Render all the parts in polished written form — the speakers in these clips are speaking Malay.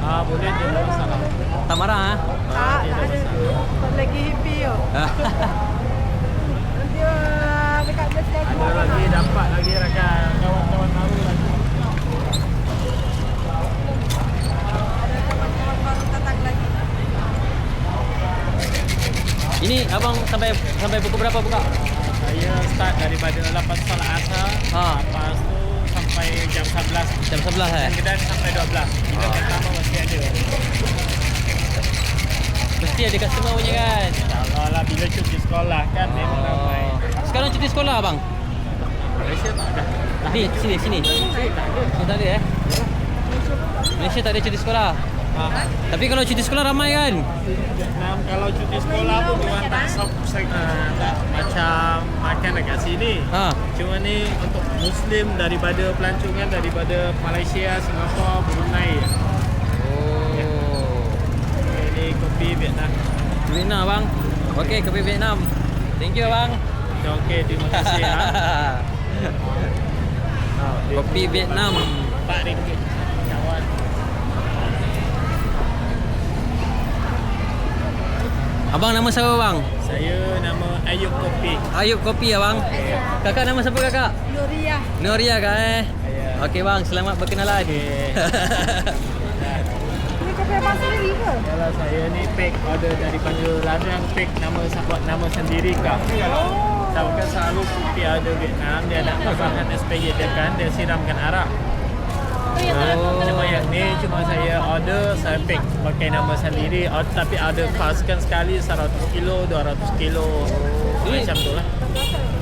Boleh, dia tak masalah. Tak marah ha? Dia tak masalah. Lagi hippie yo. Dia dekat Malaysia. Ada lagi, dapat lagi rakan kawan-kawan baru lagi. Kawan-kawan baru datang lagi. Ini abang sampai pukul berapa buka? Saya start daripada lepas salat asar. Lepas tu sampai jam 11. Jam 11 Dan kedai sampai 12. Bila pertama masih ada. Mesti ada customer punya kan? Kalau lah bila cuti sekolah kan memang ramai. Sekarang cuti sekolah abang? Malaysia tak ada. Ni, sini. Oh, tak ada Malaysia tak ada cuti sekolah. Tapi kalau cuti sekolah ramai kan? Vietnam kalau cuti sekolah pun diorang tak macam makan dekat sini. Cuma ni untuk Muslim daripada pelancongan daripada Malaysia, Singapura, Brunei. Ini kopi Vietnam. Vietnam bang. Okey, kopi Vietnam. Thank you bang. Okey, terima kasih ya. Kopi Vietnam. RM4 kawan. Abang nama siapa bang? Saya nama Ayub Kopi. Ayub Kopi ya bang. Kakak nama siapa kakak? Nuria. Nuria kak Ya. Okey bang, selamat berkenalan. Ini kopi abang sendiri ke? Kalau saya ni pack order daripada ladang, pack buat nama sendiri kak. Tahu kan selalu kopi ada Vietnam, dia nak bahan SPG dia kan, dia siramkan arak. Cuma yang ni cuma saya order, saya pack pakai nama sendiri. Tapi ada fast kan sekali 100 kilo, 200 kilo. Macam tu lah.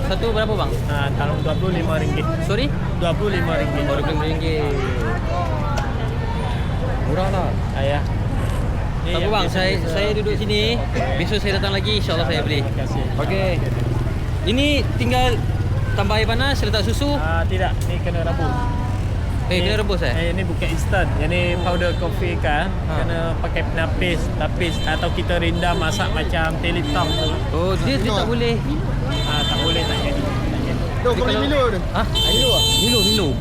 Satu berapa bang? Kalau RM25. Sorry? RM25. Oh, RM25. Murah lah. Ya. Tak apa bang, saya duduk sini. Besok saya datang lagi, insyaAllah saya beli. Terima kasih. Okey. Ini tinggal tambah air panas, letak susu. Tidak, ni kena rebus. Kena rebus Ini bukan instant. Yang ni powder coffee kan. Kena pakai penapis, tapis atau kita rendam masak macam telitong tu. Oh, dia tak boleh. Tak boleh, tak jadi. Kau boleh Milo tu? Milo.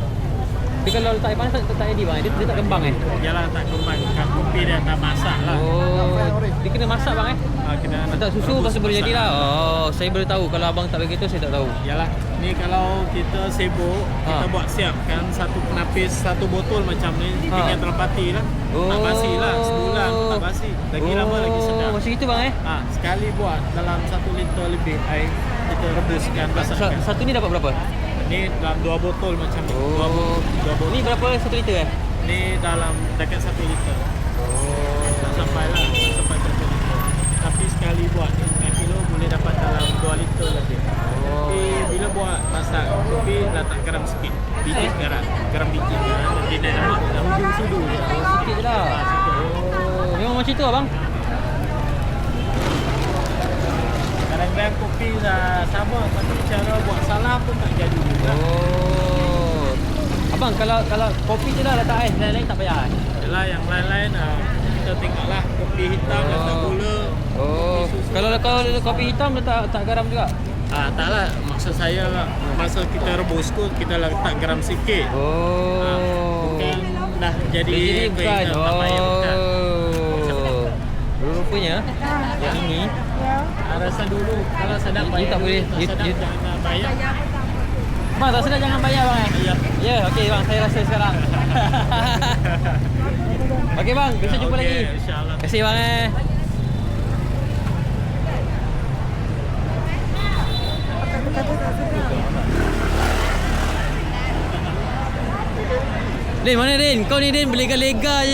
Tapi kalau letak air panas tak jadi bang. Dia tak kembang Yalah, tak kembang. Kopi dia tak masak lah. Oh, dia kena masak bang Kena letak susu lepas tu boleh jadilah. Oh, saya baru tahu. Kalau abang tak begitu saya tak tahu. Yalah, ni kalau kita sibuk, kita buat siap kan satu penapis, satu botol macam ni, tinggal telepati lah. Tak basi lah, sebulan tak basi. Lagi lama lagi sedap. Macam itu bang Sekali buat dalam 1 liter lebih air, kita rebuskan, basahkan. Satu ni dapat berapa? Ni dalam 2 botol macam ni. 2 botol. Ni berapa 1 liter Ni dalam dekat 1 liter. Tak sampai lah, tak sampai 1 liter. Tapi sekali buat 5 kilo boleh dapat dalam 2 liter lebih. Tapi bila buat masak kopi, letak garam sikit. Biji garam biji kan. Nanti dia dapat hujung sudu je. Sikit je lah. Memang macam tu abang? Kadang-kadang kopi dah sama, tapi cara buat salah pun tak jadi juga. Abang, kalau kopi je lah letak ais, lain-lain tak payah Yalah, yang lain-lain kita tengoklah. Kopi hitam letak gula. Kalau kopi hitam letak garam juga? Taklah, maksud saya lah, masa kita rebus tu kita letak garam sikit. Bukan dah jadi bukan. tak payah bukan. Rupanya yang ini Rasa dulu kalau sedap bayar. tak boleh. Tak sedap jangan bayar. Bang, tak sedap jangan bayar bang Ya, okey bang, saya rasa sekarang. Okey bang, besok jumpa lagi. InsyaAllah. Terima kasih bang Din, mana Din? Kau ni Din, berlega-lega je.